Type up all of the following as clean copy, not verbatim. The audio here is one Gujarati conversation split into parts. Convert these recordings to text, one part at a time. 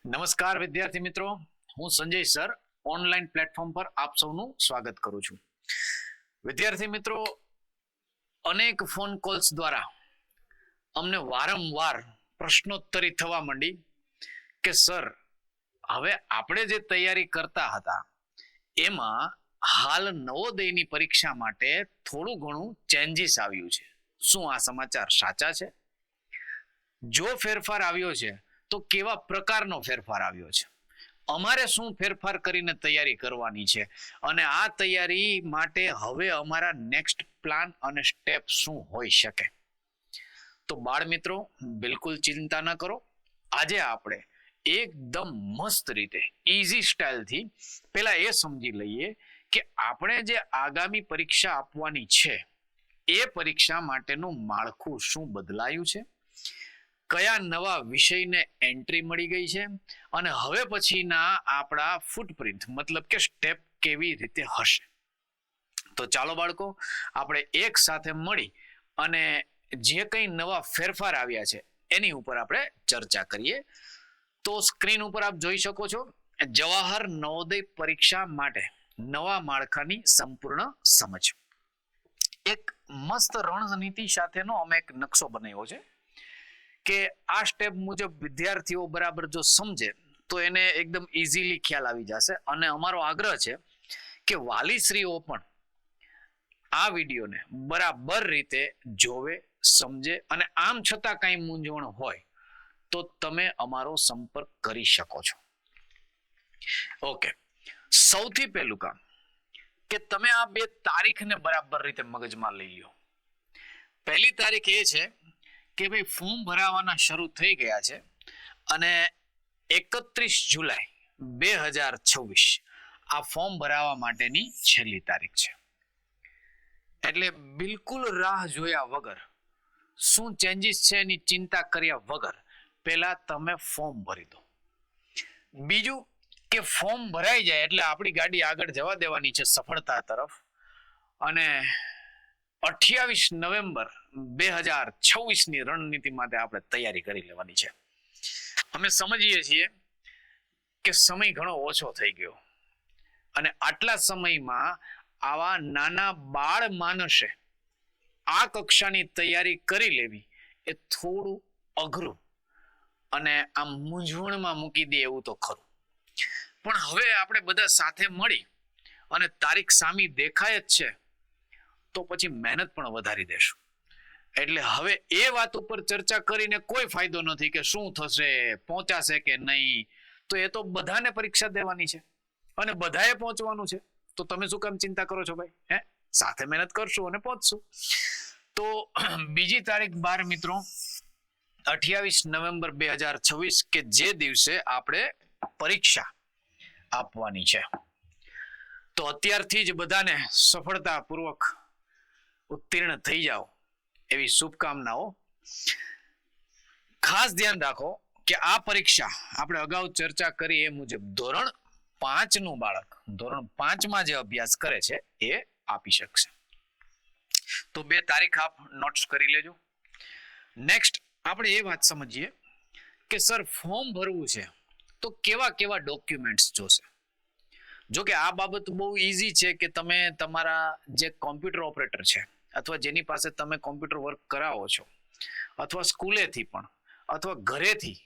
નમસ્કાર વિદ્યાર્થી મિત્રો, હું સંજય સર ઓનલાઈન પ્લેટફોર્મ પર આપ સૌનું સ્વાગત કરું છું. વિદ્યાર્થી મિત્રો, અનેક ફોન કોલ્સ દ્વારા અમને વારંવાર પ્રશ્નોત્તરી થવા માંડી કે સર, હવે આપણે જે તૈયારી કરતા હતા એમાં હાલ નવોદયની પરીક્ષા માટે થોડું ઘણું ચેન્જીસ આવ્યું છે. શું આ સમાચાર સાચા છે? જો ફેરફાર આવ્યો છે તો કેવા પ્રકારનો ફેરફાર આવ્યો છે? અમારે શું ફેરફાર કરીને તૈયારી કરવાની છે અને આ તૈયારી માટે હવે અમારા નેક્સ્ટ પ્લાન અને સ્ટેપ શું હોઈ શકે? તો બાળ મિત્રો, બિલકુલ ચિંતા ન કરો. આજે આપણે એકદમ મસ્ત રીતે ઈઝી સ્ટાઇલથી પહેલા એ સમજી લઈએ કે આપણે જે આગામી પરીક્ષા આપવાની છે એ પરીક્ષા માટેનું માળખું શું બદલાયું છે, કયા નવા વિષયને એન્ટ્રી મળી ગઈ છે અને હવે પછીના આપણા ફૂટપ્રિન્ટ મતલબ કે સ્ટેપ કેવી રીતે હશે. તો ચાલો બાળકો, આપણે એક સાથે મળી અને જે કંઈ નવા ફેરફાર આવ્યા છે એની ઉપર આપણે ચર્ચા કરીએ. તો સ્ક્રીન ઉપર આપ જોઈ શકો છો જવાહર નવોદય પરીક્ષા માટે નવા માળખાની સંપૂર્ણ સમજ. એક મસ્ત રણનીતિ સાથેનો અમે એક નકશો બનાવ્યો છે કે આ સ્ટેપ મુજબ વિદ્યાર્થીઓ બરાબર જો સમજે તો એને એકદમ ઇઝીલી ખ્યાલ આવી જશે. અને અમારો આગ્રહ છે કે વાલીશ્રીઓ પણ આ વિડીયોને બરાબર રીતે જોવે, સમજે અને આમ છતાં કાંઈ મૂંઝવણ હોય તો તમે અમારો સંપર્ક કરી શકો છો. ઓકે, સૌથી પહેલું કામ કે તમે આ બે તારીખને બરાબર રીતે મગજમાં લઈ લો. પહેલી તારીખ એ છે કે ભાઈ ફોર્મ ભરાવાના શરૂ થઈ ગયા છે અને 31 જુલાઈ 2026 આ ફોર્મ ભરાવા માટેની છેલ્લી તારીખ છે. એટલે બિલકુલ રાહ જોયા વગર, શું ચેન્જીસ છે એની ચિંતા કર્યા વગર પહેલા તમે ફોર્મ ભરી દો. બીજું કે ફોર્મ ભરાઈ જાય એટલે આપણી ગાડી આગળ જવા દેવાની છે સફળતા તરફ અને 28 નવેમ્બર 2026 ની રણનીતિ માટે આપણે તૈયારી કરી લેવાની છે. અમે સમજીએ છીએ કે સમય ઘણો ઓછો થઈ ગયો અને આટલા સમયમાં આવા નાના બાળ માનસે આ કક્ષાની તૈયારી કરી લેવી એ થોડું અઘરું અને આમ મૂંઝવણમાં મૂકી દે એવું તો ખરું. પણ હવે આપણે બધા સાથે મળી અને તારીખ સામી દેખાય જ છે તો પછી મહેનત પણ વધારી દેશું. એટલે હવે એ વાત ઉપર ચર્ચા કરીને કોઈ ફાયદો નથી કે શું થશે, પહોંચાશે કે નહીં. તો એ તો બધાને પરીક્ષા દેવાની છે અને બધાએ પહોંચવાનું છે. તો તમે શું કામ ચિંતા કરો છો ભાઈ? સાથે મહેનત કરશું અને પહોંચશું. તો બીજી તારીખ 12 મિત્રો 28 નવેમ્બર 2026 કે જે દિવસે આપણે પરીક્ષા આપવાની છે. તો અત્યારથી જ બધાને સફળતાપૂર્વક ઉત્તીર્ણ થઈ જાઓ એવી શુભકામનાઓ. ખાસ ધ્યાન રાખો કે આ પરીક્ષા આપણે અગાઉ ચર્ચા કરી એ મુજબ ધોરણ 5 નું બાળક ધોરણ 5 માં જે અભ્યાસ કરે છે એ આપી શકશે. તો બે તારીખ આપ નોટ્સ કરી લેજો. નેક્સ્ટ આપણે એ વાત સમજીએ કે સર ફોર્મ ભરવું છે તો કેવા કેવા ડોક્યુમેન્ટ્સ જોશે. જો કે આ બાબત બહુ ઈઝી છે કે તમે તમારા જે કોમ્પ્યુટર ઓપરેટર છે અથવા જેની પાસે તમે કોમ્પ્યુટર વર્ક કરાવો છો અથવા સ્કૂલેથી પણ અથવા ઘરેથી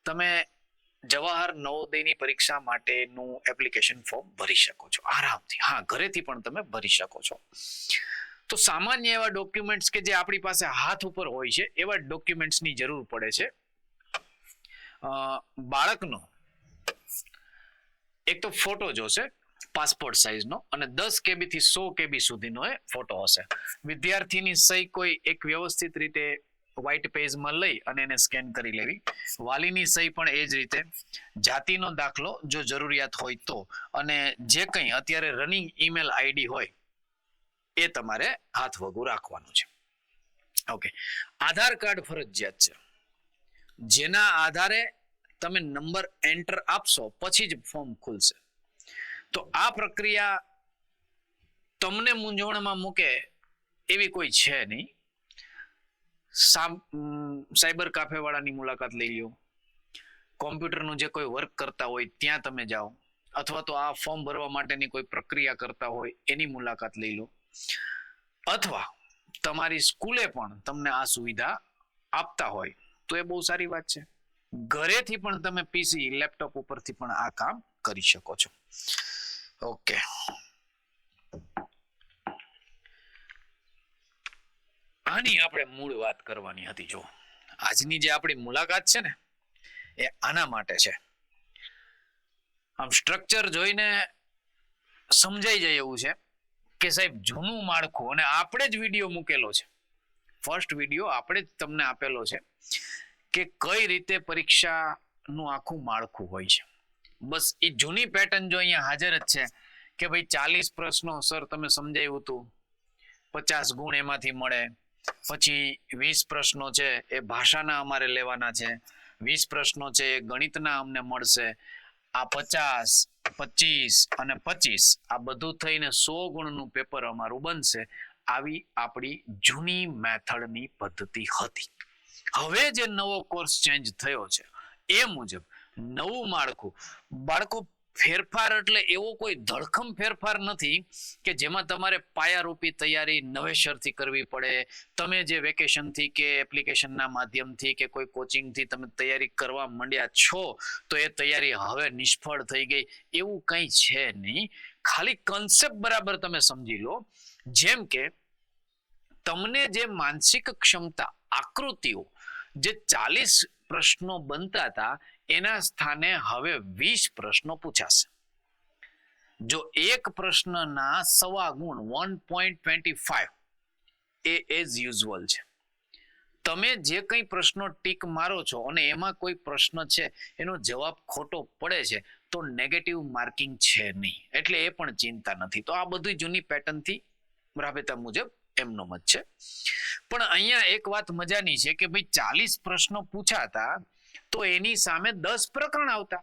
તમે જવાહર નવોદયની પરીક્ષા માટેનું એપ્લિકેશન ફોર્મ ભરી શકો છો આરામથી. હા, ઘરેથી પણ તમે ભરી શકો છો. તો સામાન્ય એવા ડોક્યુમેન્ટ્સ કે જે આપણી પાસે હાથ ઉપર હોય છે એવા ડોક્યુમેન્ટ્સની જરૂર પડે છે. બાળકનો એક તો ફોટો જોશે પાસપોર્ટ સાઇઝનો અને 10 KB થી 100 KB સુધીનો એ ફોટો હશે. વિદ્યાર્થીની સહી કોઈ એક વ્યવસ્થિત રીતે વ્હાઇટ પેજમાં લઈ અને એને સ્કેન કરી લેવી. વાલીની સહી પણ એ જ રીતે. જાતિનો દાખલો જો જરૂરિયાત હોય તો, અને જે કંઈ અત્યારે રનિંગ ઈમેલ આઈડી હોય એ તમારે હાથ વગું રાખવાનું છે. ઓકે, આધાર કાર્ડ ફરજિયાત છે. જેના આધારે તમે નંબર એન્ટર આપશો પછી જ ફોર્મ ખુલશે. તો આ પ્રક્રિયા તમને મૂંઝવણમાં મૂકે એવી કોઈ છે નહીં. સાયબર કાફે વાળાની મુલાકાત લઈ લ્યો, કોમ્પ્યુટરનું જે કોઈ વર્ક કરતા હોય ત્યાં તમે જાઓ, અથવા તો આ ફોર્મ ભરવા માટેની કોઈ પ્રક્રિયા કરતા હોય એની મુલાકાત લઈ લો, અથવા તમારી સ્કૂલે પણ તમને આ સુવિધા આપતા હોય તો એ બહુ સારી વાત છે. ઘરેથી પણ તમે પીસી લેપટોપ ઉપરથી પણ આ કામ કરી શકો છો. ઓકે, આની આપણે મૂળ વાત કરવાની હતી. જો આજની જે આપણી મુલાકાત છે ને એ આના માટે છે. આમ સ્ટ્રક્ચર જોઈને સમજાઈ જાય એવું છે કે સાહેબ જૂનું માળખું, અને આપણે જ વિડીયો મૂકેલો છે, ફર્સ્ટ વિડીયો આપણે જ તમને આપેલો છે કે કઈ રીતે પરીક્ષાનું આખું માળખું હોય છે. બસ એ જૂની પેટર્ન જો અહીંયા હાજર જ છે કે ભાઈ 40 પ્રશ્નો સર તમે સમજાવ્યું હતું, 50 ગુણ એમાંથી મળે, પછી 20 પ્રશ્નો છે એ ભાષાના અમારે લેવાના છે, 20 પ્રશ્નો છે એ ગણિતના અમને મળશે, આ 50, 25 અને 25 આ બધું થઈને 100 ગુણનું પેપર અમારું બનશે. આવી આપણી જૂની મેથડની પદ્ધતિ હતી. હવે જે નવો કોર્સ ચેન્જ થયો છે એ મુજબ નવું માળખું, બાળકો ફેરફાર એટલે એવો કોઈ ધડખમ ફેરફાર નથી કે જેમાં તમારે પાયારૂપી તૈયારી નવેસરથી કરવી પડે. તમે જે વેકેશનથી કે એપ્લિકેશનના માધ્યમથી કે કોઈ કોચિંગથી તમે તૈયારી કરવા માંડ્યા છો તો એ તૈયારી હવે નિષ્ફળ થઈ ગઈ, એવું કંઈ છે નહીં. ખાલી કન્સેપ્ટ બરાબર તમે સમજી લો. જેમ કે તમને જે માનસિક ક્ષમતા આકૃતિઓ જે 40 પ્રશ્નો બનતા હતા એના સ્થાને હવે 20 પ્રશ્નો પૂછાશે. જો એક પ્રશ્નના 1.25 ગુણ 1.25 એ એઝ યુઝ્યુઅલ છે. તમે જે કંઈ પ્રશ્નો ટીક મારો છો અને એમાં કોઈ પ્રશ્ન છે એનો જવાબ ખોટો પડે છે તો નેગેટિવ માર્કિંગ છે નહીં, એટલે એ પણ ચિંતા નથી. તો આ બધું જૂની પેટર્નથી રાબેતા મુજબ એમનો મત છે. પણ અહીંયા એક વાત મજાની છે કે ભાઈ 40 પ્રશ્નો પૂછાતા તો એની સામે 10 પ્રકરણ આવતા.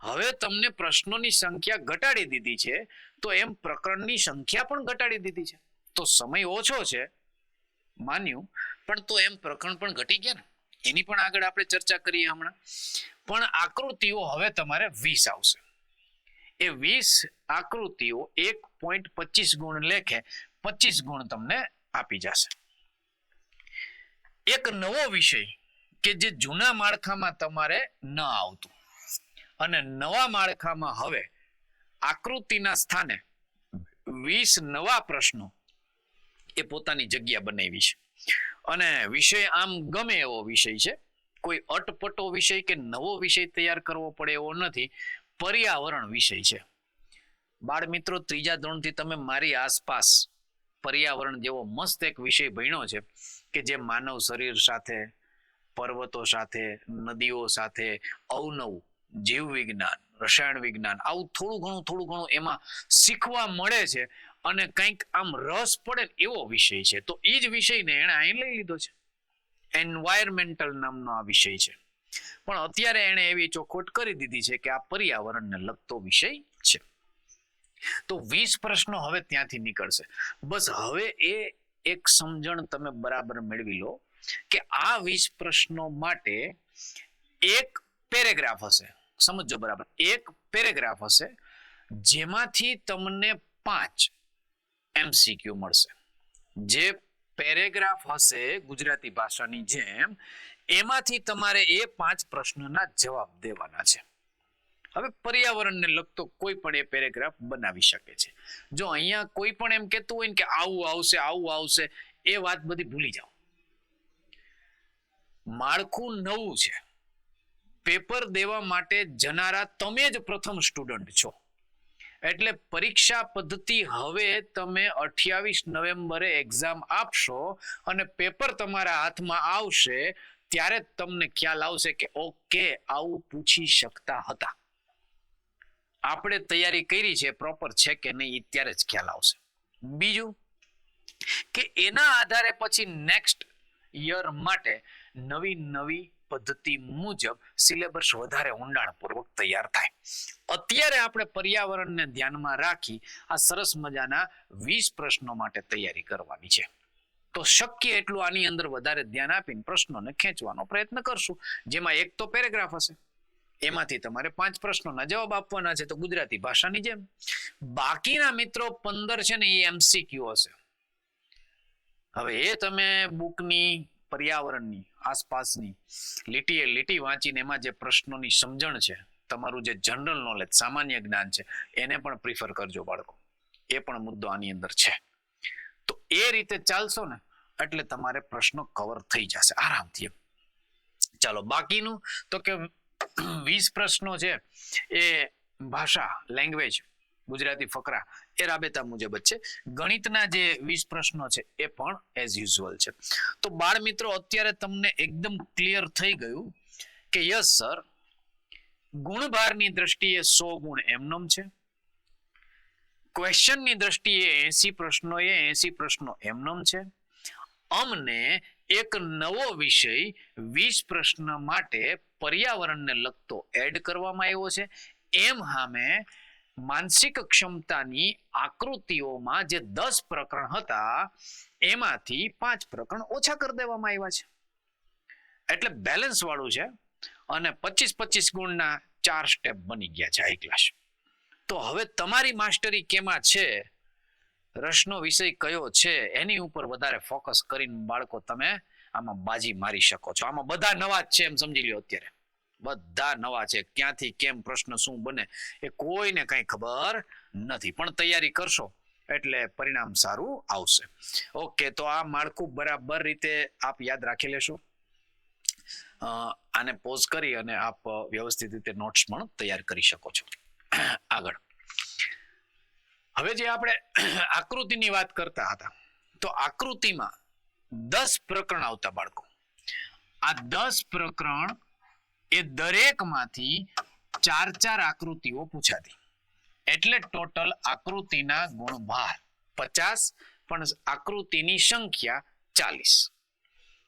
હવે તમને પ્રશ્નોની સંખ્યા ઘટાડી દીધી છે તો એમ પ્રકરણની સંખ્યા પણ ઘટાડી દીધી છે. તો સમય ઓછો છે માન્યું, પણ તો એમ પ્રકરણ પણ ઘટી ગયા ને, એની પણ આગળ આપણે ચર્ચા કરીએ હમણાં. પણ આકૃતિઓ હવે તમારે 20 આવશે. એ 20 આકૃતિઓ 1.25 ગુણ લેખે 25 ગુણ તમને આપી જશે. એક નવો વિષય કે જે જૂના માળખામાં તમારે ન આવતું, અને નવા માળખામાં હવે આકૃતિના સ્થાને 20 નવા પ્રશ્નો એ પોતાની જગ્યા બનાવી છે. અને વિષય આમ ગમે એવો વિષય છે, કોઈ અટપટો વિષય કે નવો વિષય તૈયાર કરવો પડે એવો નથી. પર્યાવરણ વિષય છે. બાળ મિત્રો, 3જા ધોરણથી તમે મારી આસપાસ પર્યાવરણ જેવો મસ્ત એક વિષય ભણ્યો છે કે જે માનવ શરીર સાથે, પર્વતો સાથે, નદીઓ સાથે, અવનવું જીવ વિજ્ઞાન, રસાયણ વિજ્ઞાન, આવું થોડું ઘણું એમાં શીખવા મળે છે અને કંઈક આમ રસ પડે એવો વિષય છે. તો એ જ વિષયને એણે અહીં લઈ લીધો છે. એન્વાયરમેન્ટલ નામનો આ વિષય છે, પણ અત્યારે એણે એવી ચોખવટ કરી દીધી છે કે આ પર્યાવરણને લગતો વિષય છે. તો 20 પ્રશ્નો હવે ત્યાંથી નીકળશે. બસ હવે એ એક સમજણ તમે બરાબર મેળવી લો કે આ 20 પ્રશ્નો માટે એક પેરેગ્રાફ હશે. સમજો બરાબર, એક પેરેગ્રાફ હશે જેમાંથી તમને 5 MCQ મળશે. જે પેરેગ્રાફ હશે ગુજરાતી ભાષાની જેમ, એમાંથી તમારે એ 5 પ્રશ્નના જવાબ દેવાના છે. હવે પર્યાવરણને લગતો કોઈ પણ એ પેરેગ્રાફ બનાવી શકે છે. જો અહીંયા કોઈ પણ એમ કહેતું હોય ને કે આવું આવશે, આવું આવશે, એ વાત બધી ભૂલી જાઓ. માળખું નવું છે. પેપર દેવા માટે જનારા તમે જ પ્રથમ સ્ટુડન્ટ છો. એટલે પરીક્ષા પદ્ધતિ હવે તમે 28 નવેમ્બરે એક્ઝામ આપશો અને પેપર તમારા હાથમાં આવશે ત્યારે તમને ખ્યાલ આવશે કે ઓકે, આવું પૂછી શકતા હતા. આપણે તૈયારી કરી છે પ્રોપર છે કે નહીં, ત્યારે જ ખ્યાલ આવશે. બીજું કે એના આધારે પછી નેક્સ્ટ યર માટે નવી પદ્ધતિ મુજબ સિલેબસ વધારે ઊંડાણપૂર્વક તૈયાર થાય. અત્યારે આપણે પર્યાવરણને ધ્યાનમાં રાખી આ સરસ મજાના 20 પ્રશ્નો માટે તૈયારી કરવાની છે. તો શક્ય એટલું આની અંદર વધારે ધ્યાન આપીને પ્રશ્નોને ખેંચવાનો પ્રયત્ન કરશું, જેમાં એક તો પેરેગ્રાફ હશે, એમાંથી તમારે 5 પ્રશ્નોના જવાબ આપવાના છે, તો ગુજરાતી ભાષાની જેમ. બાકીના મિત્રો 15 છે ને એ MCQ હશે. હવે એ તમે બુકની પર્યાવરણની આસપાસની લીટીએ લીટી વાંચીને એમાં જે પ્રશ્નોની સમજણ છે, તમારું જે જનરલ નોલેજ સામાન્ય જ્ઞાન છે, એને પણ પ્રિફર કરજો બાળકો. એ પણ મુદ્દો આની અંદર છે. તો એ રીતે ચાલશો ને એટલે તમારે પ્રશ્નો કવર થઈ જશે આરામથી. ચાલો બાકીનું તો કે 20 પ્રશ્નો છે એ ભાષા લેંગ્વેજ ગુજરાતી ફકરા એ રાબેતા મુજબ જ છે. ગણિતના જે 20 પ્રશ્નો છે એ પણ એઝ યુઝ્યુઅલ છે. તો બાળ મિત્રો અત્યારે તમને એકદમ ક્લિયર થઈ ગયું કે યસ સર, ગુણભારની દ્રષ્ટિએ 100 ગુણ એમનેમ છે, ક્વેશ્ચનની દ્રષ્ટિએ 80 પ્રશ્નો એ 80 પ્રશ્નો એમનેમ છે. અમને એક નવો વિષય 20 પ્રશ્ન માટે પર્યાવરણને લગતો એડ કરવામાં આવ્યો છે. એમ સામે માનસિક ક્ષમતાની આકૃતિઓમાં જે 10 પ્રકરણ હતા એમાંથી 5 પ્રકરણ ઓછા કરી દેવામાં આવ્યા છે. એટલે બેલેન્સ વાળું છે અને 25-25 ગુણના 4 સ્ટેપ બની ગયા છે હાઈ ક્લાસ. તો હવે તમારી માસ્ટરી કેમાં છે, રસનો વિષય કયો છે, એની ઉપર વધારે ફોકસ કરીને બાળકો તમે આમાં બાજી મારી શકો છો. આમાં બધા નવા જ છે એમ સમજી લો. અત્યારે બધા નવા છે, ક્યાંથી કેમ પ્રશ્ન શું બને એ કોઈને કઈ ખબર નથી, પણ તૈયારી કરશો એટલે પરિણામ સારું આવશે. ઓકે, તો આ માળખું બરાબર રીતે આપ યાદ રાખી લેશો. આને પોઝ કરી અને આપ વ્યવસ્થિત રીતે નોટ્સ પણ તૈયાર કરી શકો છો. આગળ હવે જે આપણે આકૃતિની વાત કરતા હતા, તો આકૃતિમાં 10 પ્રકરણ આવતા બાળકો. આ 10 પ્રકરણ એ દરેકમાંથી 4-4 આકૃતિઓ પૂછાતી, એટલે ટોટલ આકૃતિના ગુણભાર 50, પણ આકૃતિની સંખ્યા 40.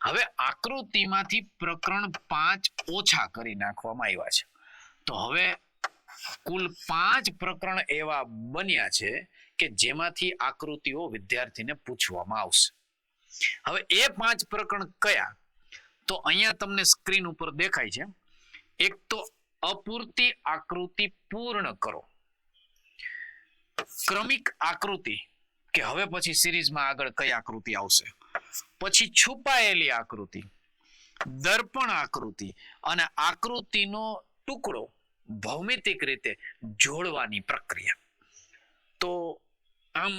હવે આકૃતિમાંથી પ્રકરણ 5 ઓછા કરી નાખવામાં આવ્યા છે. તો હવે કુલ 5 પ્રકરણ એવા બન્યા છે કે જેમાંથી આકૃતિઓ વિદ્યાર્થીને પૂછવામાં આવશે. હવે એ 5 પ્રકરણ કયા? તો અહીંયા તમને સ્ક્રીન ઉપર દેખાય છે. એક તો અપૂરતી આકૃતિ પૂર્ણ કરો, ક્રમિક આકૃતિ કે હવે પછી સિરીઝમાં આગળ કઈ આકૃતિ આવશે, પછી છુપાયેલી આકૃતિ, દર્પણ આકૃતિ અને આકૃતિનો ટુકડો ભૌમિતિક રીતે જોડવાની પ્રક્રિયા. તો આમ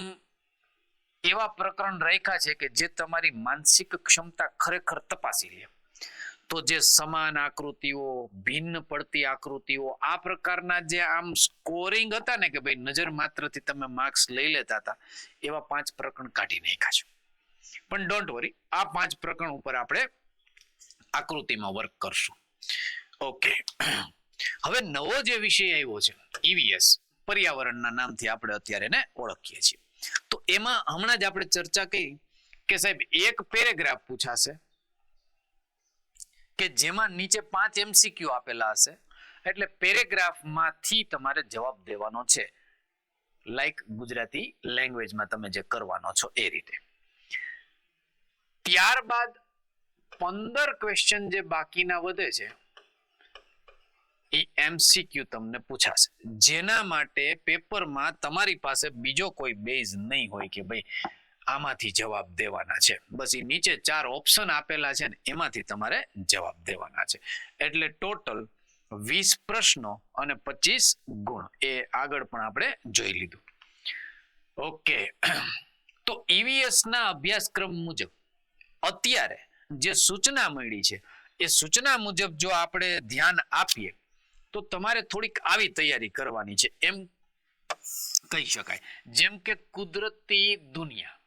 એવા પ્રકરણ રાખ્યા છે કે જે તમારી માનસિક ક્ષમતા ખરેખર તપાસી લે. તો જે સમાન આકૃતિઓ, ભિન્ન પડતી આકૃતિઓ, આ પ્રકારના જે આમ સ્કોરિંગ હતા ને કે ભાઈ નજર માત્રથી તમે માર્ક્સ લઈ લેતા હતા, એવા 5 પ્રકરણ કાઢી નાખ્યા છે. પણ ડોન્ટ વરી, આ 5 પ્રકરણ ઉપર આપણે આકૃતિમાં વર્ક કરશું. ઓકે, હવે નવો જે વિષય આવ્યો છે EVS, પર્યાવરણના નામથી આપણે અત્યારે એને ઓળખીએ છીએ. તો એમાં હમણાં જ આપણે ચર્ચા કરી કે સાહેબ એક પેરેગ્રાફ પૂછાશે કે જેમાં નીચે 5 MCQ આપેલા હશે, એટલે પેરેગ્રાફમાંથી તમારે જવાબ દેવાનો છે, લાઈક ગુજરાતી લેંગ્વેજમાં તમે જે કરવાનો છો એ રીતે. ત્યારબાદ 15 ક્વેશ્ચન જે બાકીના વધે છે એ MCQ તમને પૂછાશે, જેના માટે પેપરમાં તમારી પાસે બીજો કોઈ બેઝ નહીં હોય કે ભાઈ આમાંથી જવાબ દેવાના છે. બસ એ નીચે 4 ઓપ્શન આપેલા છે ને એમાંથી તમારે જવાબ દેવાના છે. એટલે ટોટલ 20 પ્રશ્નો અને 25 ગુણ, એ આગળ પણ આપણે જોઈ લીધું. ઓકે, તો EVS ના અભ્યાસક્રમ મુજબ અત્યારે જે સૂચના મળી છે એ સૂચના મુજબ જો આપણે ધ્યાન આપીએ તો તમારે થોડીક આવી તૈયારી કરવાની છે એમ કહી શકાય. જેમ કે કુદરતી દુનિયા,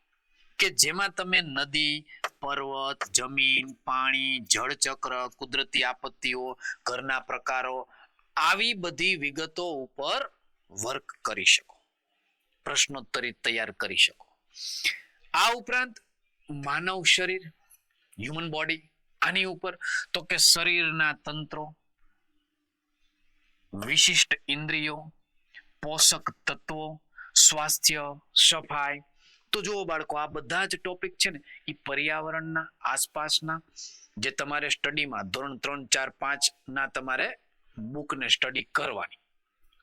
કે જેમાં તમે નદી, પર્વત, જમીન, પાણી, જળચક્ર, કુદરતી આપત્તિઓ, ઘરના પ્રકારો, આવી બધી વિગતો ઉપર વર્ક કરી શકો, પ્રશ્નોત્તરી તૈયાર કરી શકો. આ ઉપરાંત માનવ શરીર, હ્યુમન બોડી, આની ઉપર તો કે શરીરના તંત્રો, વિશિષ્ટ ઇન્દ્રિયો, પોષક તત્વો, સ્વાસ્થ્ય, સફાઈ, તો જુઓ બાળકો, આ બધા જ ટોપિક છે ને એ પર્યાવરણના આસપાસના જે તમારે સ્ટડીમાં ધોરણ 3, 4, 5 ના તમારે બુકને સ્ટડી કરવાની,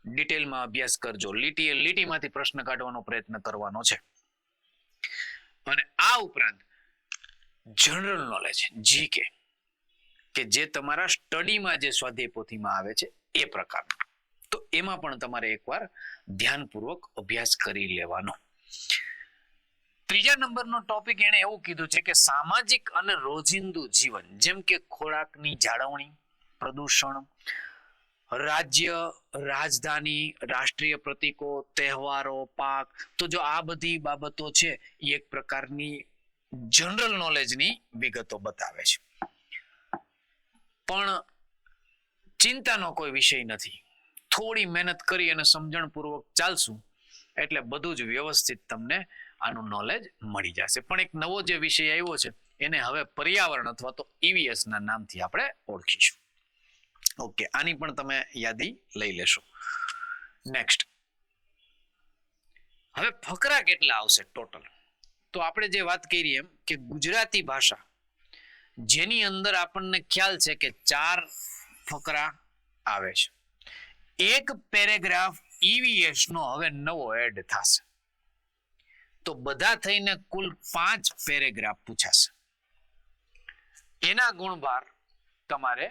ડિટેલમાં અભ્યાસ કરજો, લીટીમાંથી પ્રશ્ન કાઢવાનો પ્રયત્ન કરવાનો છે. અને આ ઉપરાંત જનરલ નોલેજ જીકે કે જે તમારા સ્ટડીમાં જે સ્વાધ્યાય પોથીમાં આવે છે એ પ્રકારનું, તો એમાં પણ તમારે એકવાર ધ્યાનપૂર્વક અભ્યાસ કરી લેવાનો. ત્રીજા નંબરનો ટોપિક એને એવું કીધું છે કે સામાજિક અને રોજિંદુ જીવન, જેમ કે ખોરાકની જાળવણી, પ્રદૂષણ, રાજ્ય, રાજધાની, રાષ્ટ્રીય પ્રતીકો, તહેવારો, પાક. તો જો આ બધી બાબતો છે એ એક પ્રકારની જનરલ નોલેજની વિગતો બતાવે છે. પણ ચિંતાનો કોઈ વિષય નથી. થોડી મહેનત કરી અને સમજણપૂર્વક ચાલશું એટલે બધું જ વ્યવસ્થિત તમને આનું નોલેજ મળી જશે. પણ એક નવો જે વિષય આવ્યો છે એને હવે પર્યાવરણ અથવા તો EVS ના નામથી આપણે ઓળખીશું. ઓકે, આની પણ તમે યાદી લઈ લેશો. નેક્સ્ટ, હવે ફકરા કેટલા આવશે ટોટલ? તો આપણે જે વાત કરી એમ કે ગુજરાતી ભાષા જેની અંદર આપણને ખ્યાલ છે કે 4 ફકરા આવે છે. એક પેરેગ્રાફ EVS નો હવે નવો એડ થશે, તો બધા થઈને કુલ 5 પેરેગ્રાફ પૂછાશે. એના ગુણભાર તમારે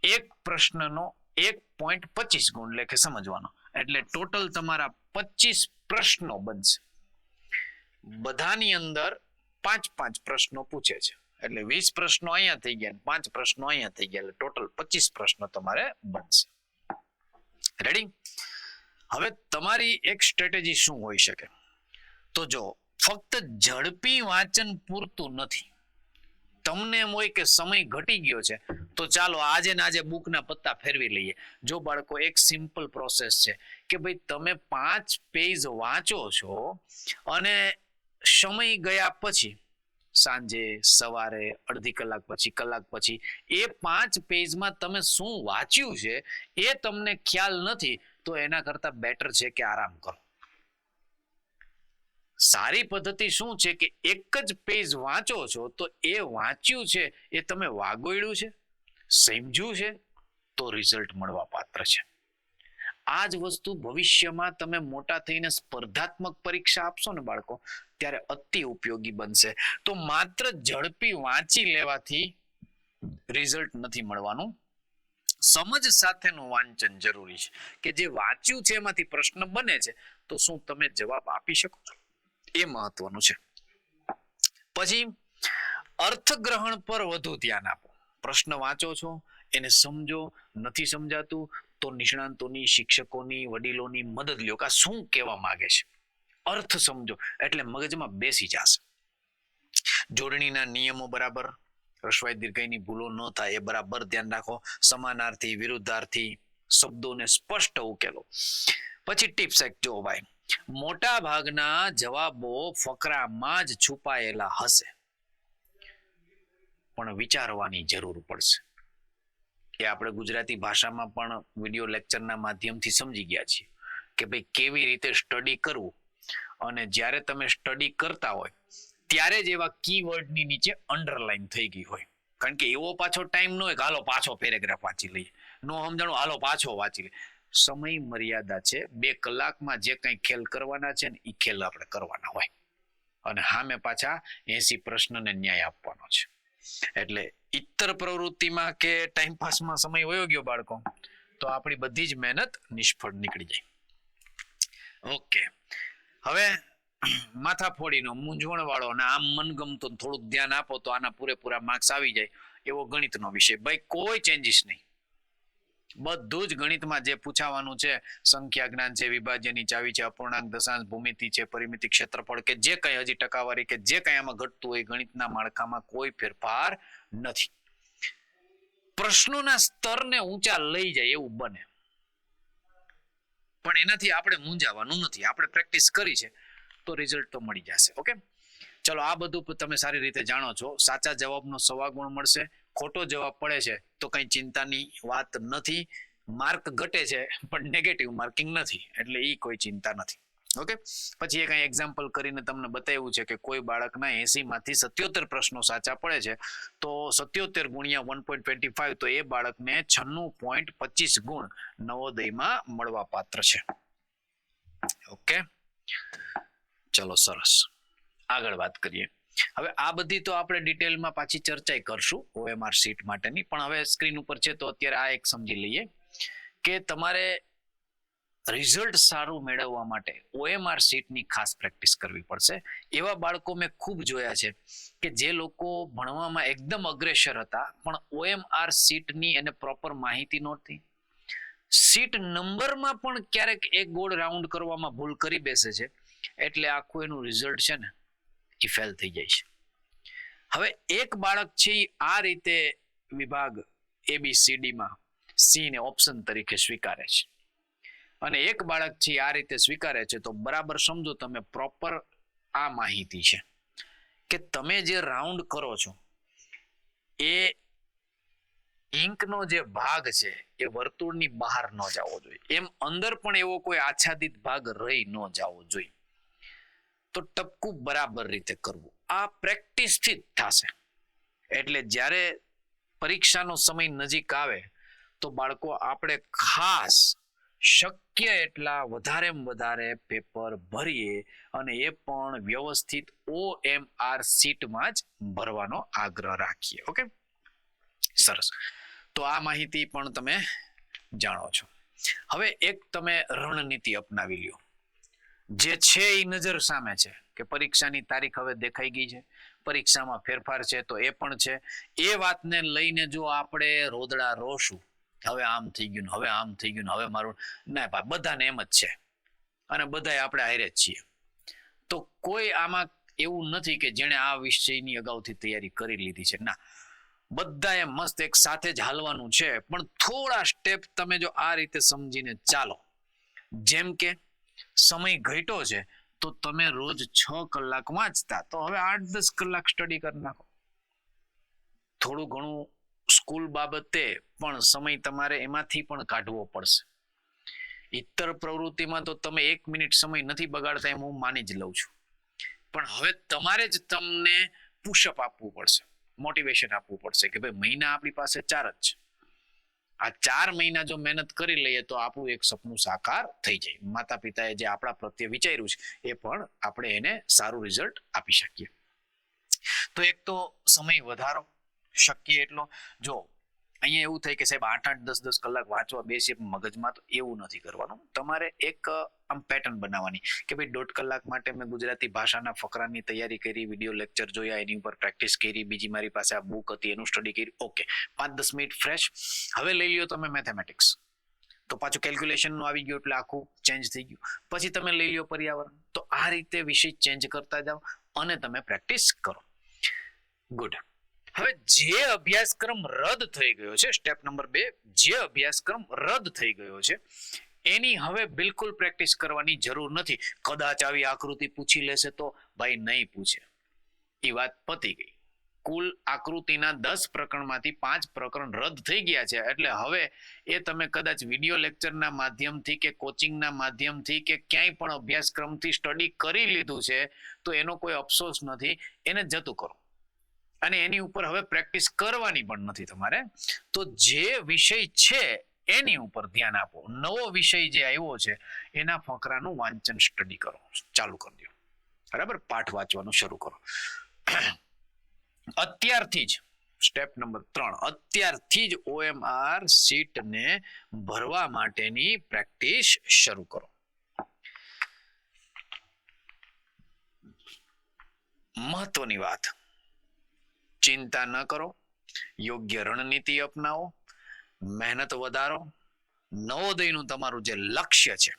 એક પ્રશ્નનો 1.25 ગુણ લેખે સમજવાનો, એટલે ટોટલ તમારા 25 પ્રશ્નો બનશે. બધાની અંદર 5-5 પ્રશ્નો પૂછે છે, એટલે 20 પ્રશ્નો અહીંયા થઈ ગયા, 5 પ્રશ્નો અહીંયા થઈ ગયા, એટલે ટોટલ 25 પ્રશ્નો તમારે બનશે. રેડી? હવે તમારી એક સ્ટ્રેટેજી શું હોઈ શકે? તો જો ફક્ત ઝડપી વાંચન પૂરતું નથી. તમને એમ હોય કે સમય ઘટી ગયો છે તો ચાલો આજે ને આજે બુકના પત્તા ફેરવી લઈએ. જો બાળકો, એક સિમ્પલ પ્રોસેસ છે કે ભાઈ તમે 5 પેજ વાંચો છો અને સમય ગયા પછી, સાંજે, સવારે, અડધી કલાક પછી, કલાક પછી, એ 5 પેજમાં તમે શું વાંચ્યું છે એ તમને ખ્યાલ નથી, તો એના કરતા બેટર છે કે આરામ કરો. સારી પદ્ધતિ શું છે કે એક જ પેજ વાંચો છો તો એ વાંચ્યું છે એ તમે વાગોળ્યું છે, સમજ્યું છે, તો રિઝલ્ટ મળવા પાત્ર છે. આ જ વસ્તુ ભવિષ્યમાં તમે મોટા થઈને સ્પર્ધાત્મક પરીક્ષા આપશો ને બાળકો, ત્યારે અતિ ઉપયોગી બનશે. તો માત્ર ઝડપી વાંચી લેવાથી રિઝલ્ટ નથી મળવાનું. સમજ સાથેનું વાંચન જરૂરી છે કે જે વાંચ્યું છે એમાંથી પ્રશ્ન બને છે તો શું તમે જવાબ આપી શકો છો, એ મહત્વનું છે. પછી અર્થગ્રહણ પર વધુ ધ્યાન આપો. પ્રશ્ન વાંચો છો, એને સમજો, નથી સમજાતું તો નિષ્ણાંતોની, શિક્ષકોની, વડીલોની મદદ લ્યો કે શું કહેવા માંગે છે. અર્થ સમજો એટલે મગજમાં બેસી જશે. જોડણીના નિયમો બરાબર, રસ્વાઈ દીર્ઘાઈની ભૂલો ન થાય એ બરાબર ધ્યાન રાખો. સમાનાર્થી, વિરુદ્ધાર્થી શબ્દોને સ્પષ્ટ ઉકેલો. પછી ટિપ્સ એક જો ભાઈ, મોટા ભાગના જવાબો ફકરામાં જ છુપાયેલા હશે, પણ વિચારવાની જરૂર પડશે. એ આપણે ગુજરાતી ભાષામાં પણ વિડીયો લેક્ચરના માધ્યમથી સમજી ગયા છીએ કે ભાઈ કેવી રીતે સ્ટડી કરવું. અને જ્યારે તમે સ્ટડી કરતા હોય ત્યારે જ એવા કીવર્ડની નીચે અંડરલાઈન થઈ ગઈ હોય, કારણ કે એવો પાછો ટાઈમ ન હોય કે હાલો પાછો પેરેગ્રાફ વાંચી લઈએ, નો સમજાણું હાલો પાછો વાંચી લઈએ. સમય મર્યાદા છે. 2 કલાકમાં જે કંઈ ખેલ કરવાના છે ને એ ખેલ આપણે કરવાના હોય, અને સામે પાછા 80 પ્રશ્નને ન્યાય આપવાનો છે. એટલે ઇતર પ્રવૃત્તિમાં કે ટાઈમપાસમાં સમય વયો ગયો બાળકો, તો આપણી બધી જ મહેનત નિષ્ફળ નીકળી જાય. ઓકે, હવે માથાફોડીનો, મૂંઝવણ વાળો અને આમ મનગમતો થોડુંક ધ્યાન આપો તો આના પૂરેપૂરા માર્ક્સ આવી જાય એવો ગણિતનો વિષય. ભાઈ કોઈ ચેન્જીસ નહીં, બધું જ ગણિતમાં જે પૂછાવાનું છે, સંખ્યા જ્ઞાન છે, વિભાજ્યની ચાવી છે, અપૂર્ણાંક, દશાંશ, ભૂમિતિ છે, પરિમિતિ, ક્ષેત્રફળ કે જે કંઈ હજી ટકાવારી કે જે કંઈ આમાં ઘટતું હોય, ગણિતના માળખામાં કોઈ ફેરફાર નથી. પ્રશ્નોના સ્તરને ઊંચા લઈ જાય એવું બને, પણ એનાથી આપણે મૂંઝાવાનું નથી. આપણે પ્રેક્ટિસ કરી છે તો રિઝલ્ટ તો મળી જશે. ઓકે, ચલો આ બધું તમે સારી રીતે જાણો છો. સાચા જવાબનો 100 ગુણ મળશે, ખોટો જવાબ પડે છે તો કઈ ચિંતાની વાત નથી. માર્ક ઘટે છે પણ નેગેટિવ માર્કિંગ નથી, એટલે એ કોઈ ચિંતા નથી. ઓકે, પછી એક એક્ઝામ્પલ કરીને તમને બતાવ્યું છે કે કોઈ બાળકના 80 માંથી 77 પ્રશ્નો સાચા પડે છે તો 77 ગુણ્યા 1.25 તો એ બાળકને 96.25 ગુણ નવોદયમાં મળવા પાત્ર છે. ઓકે, ચલો સરસ, આગળ વાત કરીએ. હવે આ બધી તો આપણે ડિટેલમાં પાછી ચર્ચા કરશું OMR સીટ માટેની, પણ હવે સ્ક્રીન ઉપર છે તો અત્યારે આ એક સમજી લઈએ કે તમારે રિઝલ્ટ સારું મેળવવા માટે OMR સીટની ખાસ પ્રેક્ટિસ કરવી પડશે. એવા બાળકો મેં ખૂબ જોયા છે કે જે લોકો ભણવામાં એકદમ અગ્રેસર હતા પણ OMR સીટની એને પ્રોપર માહિતી નહોતી. સીટ નંબરમાં પણ ક્યારેક એક ગોળ રાઉન્ડ કરવામાં ભૂલ કરી બેસે છે એટલે આખું એનું રિઝલ્ટ છે ને એ ફેલ થઈ જાય છે. હવે એક બાળક છે આ રીતે વિભાગ ABCD માં C ને ઓપ્શન તરીકે સ્વીકારે છે અને એક બાળક છે આ રીતે સ્વીકારે છે, તો બરાબર સમજો તમે પ્રોપર આ માહિતી છે કે તમે જે રાઉન્ડ કરો છો એ ઇંકનો જે ભાગ છે એ વર્તુળની બહાર ન જવો જોઈએ, એમ અંદર પણ એવો કોઈ આચ્છાદિત ભાગ રહી ન જવો જોઈએ. તો ટપકું બરાબર રીતે કરવું આ પ્રેક્ટિસથી જ થશે. એટલે જ્યારે પરીક્ષાનો સમય નજીક આવે તો બાળકો આપણે ખાસ શક્ય એટલા વધારે પેપર ભરીએ અને એ પણ વ્યવસ્થિત OMR સીટમાં જ ભરવાનો આગ્રહ રાખીએ. ઓકે, સરસ. તો આ માહિતી પણ તમે જાણો છો. હવે એક તમે રણનીતિ અપનાવી લ્યો જે છે એ નજર સામે છે કે પરીક્ષાની તારીખ હવે દેખાઈ ગઈ છે, પરીક્ષામાં ફેરફાર છે તો એ પણ છે. એ વાતને લઈને જો આપણે રોદડા રોશું હવે આમ થઈ ગયું, હવે આમ થઈ ગયું, હવે મારું ના ભાઈ, બધાને એમ જ છે અને બધાય આપણે હારે જ છીએ. તો કોઈ આમાં એવું નથી કે જેણે આ વિષયની અગાઉથી તૈયારી કરી લીધી છે. ના, બધાએ મસ્ત એક સાથે જ હાલવાનું છે, પણ થોડા સ્ટેપ તમે જો આ રીતે સમજીને ચાલો, જેમ કે સમય ઘટ્યો છે તો તમે રોજ 6 કલાક વાંચતા તો હવે 8-10 કલાક સ્ટડી કરી નાખો. થોડું ઘણું સ્કૂલ બાબતે પણ સમય તમારે એમાંથી પણ કાઢવો પડશે. ઇતર પ્રવૃત્તિમાં તો તમે 1 મિનિટ સમય નથી બગાડતા એમ હું માની જ લઉં છું, પણ હવે તમારે જ તમને પુશઅપ આપવું પડશે, મોટિવેશન આપવું પડશે કે ભાઈ મહિના આપણી પાસે 4 જ છે, આ 4 મહિના જો મહેનત કરી લઈએ તો આપણું એક સપનું સાકાર થઈ જાય. માતા પિતાએ જે આપણા પ્રત્યે વિચાર્યું છે એ પણ આપણે એને સારું રિઝલ્ટ આપી શકીએ. તો એક તો સમય વધારો શક્ય એટલો. જો અહીંયા એવું થાય કે સાહેબ 8-8, 10-10 કલાક વાંચવા બેસીએ મગજમાં, તો એવું નથી કરવાનું. તમારે એક આમ પેટર્ન બનાવવાની કે ભાઈ 1.5 કલાક માટે મેં ગુજરાતી ભાષાના ફકરાની તૈયારી કરી, વિડીયો લેક્ચર જોયા, એની ઉપર પ્રેક્ટિસ કરી, બીજી મારી પાસે આ બુક હતી એનું સ્ટડી કરી. Okay, 5-10 minute fresh. હવે લઈ લ્યો તમે મેથેમેટિક્સ, તો પાછું કેલ્ક્યુલેશનનું આવી ગયું એટલે આખું ચેન્જ થઈ ગયું. પછી તમે લઈ લ્યો પર્યાવરણ. તો આ રીતે વિષય ચેન્જ કરતા જાઓ અને તમે પ્રેક્ટિસ કરો. ગુડ. હવે જે અભ્યાસક્રમ રદ થઈ ગયો છે, સ્ટેપ નંબર 2, જે અભ્યાસક્રમ રદ થઈ ગયો છે એની હવે બિલકુલ પ્રેક્ટિસ કરવાની જરૂર નથી. કદાચ આવી આકૃતિ પૂછી લેશે તો ભાઈ નહીં પૂછે, એ વાત પતી ગઈ. કુલ આકૃતિના 10 પ્રકરણમાંથી 5 પ્રકરણ રદ થઈ ગયા છે એટલે હવે એ તમે કદાચ વિડીયો લેક્ચરના માધ્યમથી કે કોચિંગના માધ્યમથી કે ક્યાંય પણ અભ્યાસક્રમથી સ્ટડી કરી લીધું છે તો એનો કોઈ અફસોસ નથી, એને જતું કરો અને એની ઉપર હવે પ્રેક્ટિસ કરવાની પણ નથી તમારે. તો જે વિષય છે એની ઉપર ધ્યાન આપો. નવો વિષય જે આવ્યો છે એના ફકરાનું વાંચન સ્ટડી કરો, ચાલુ કરી દો. બરાબર, પાઠ વાંચવાનું શરૂ કરો. અત્યારથી જ સ્ટેપ નંબર 3, અત્યારથી જ OMR સીટને ભરવા માટેની પ્રેક્ટિસ શરૂ કરો. મહત્વની વાત, ચિંતા ન કરો, યોગ્ય રણનીતિ અપનાવો, મહેનત વધારો. નવોદયનું તમારું જે લક્ષ્ય છે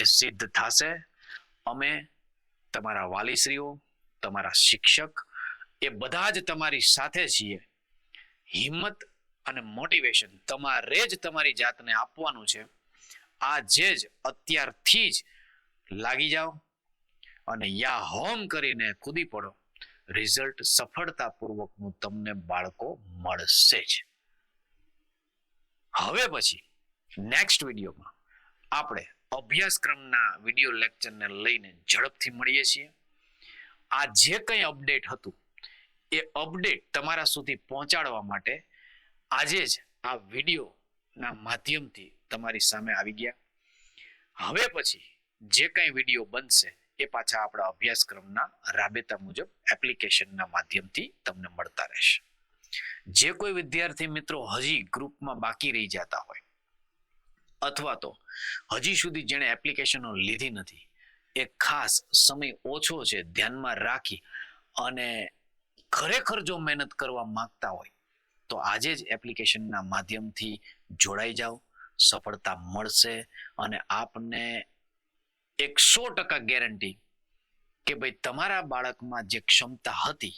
એ સિદ્ધ થશે. અમે તમારા વાલીશ્રીઓ, તમારા શિક્ષક એ બધા જ તમારી સાથે છીએ. હિંમત અને મોટિવેશન તમારે જ તમારી જાતને આપવાનું છે. આજે જ અત્યારથી જ લાગી જાઓ અને યા હોમ કરીને કૂદી પડો. રિઝલ્ટ સફળતાપૂર્વકનું તમને બાળકો મળશે જ. હવે પછી નેક્સ્ટ વિડીયોમાં આપણે અભ્યાસક્રમના વિડીયો લેક્ચરને લઈને ઝડપથી મળીએ છીએ. આ જે કંઈ અપડેટ હતું એ અપડેટ તમારા સુધી પહોંચાડવા માટે આજે જ આ વિડીયોના માધ્યમથી તમારી સામે આવી ગયા. હવે પછી જે કંઈ વિડીયો બનશે એ પાછા આપણા અભ્યાસક્રમના રાબેતા મુજબ એપ્લિકેશનના માધ્યમથી તમને મળતા રહેશે. જે કોઈ વિદ્યાર્થી મિત્રો હજી ગ્રુપમાં બાકી રહી જતા હોય અથવા તો હજી સુધી જેણે એપ્લિકેશનો લીધી નથી, એ ખાસ સમય ઓછો છે ધ્યાનમાં રાખી અને ખરેખર જો મહેનત કરવા માંગતા હોય તો આજે જ એપ્લિકેશનના માધ્યમથી જોડાઈ જાઓ. સફળતા મળશે અને આપને 100% ગેરંટી કે ભાઈ તમારા બાળકમાં જે ક્ષમતા હતી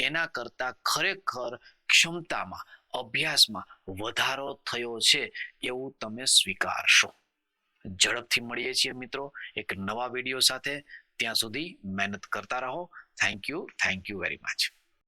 એના કરતા ખરેખર ક્ષમતામાં, અભ્યાસમાં વધારો થયો છે એવું તમે સ્વીકારશો. ઝડપથી મળીએ છીએ મિત્રો એક નવા વિડીયો સાથે. ત્યાં સુધી મહેનત કરતા રહો. Thank you very much.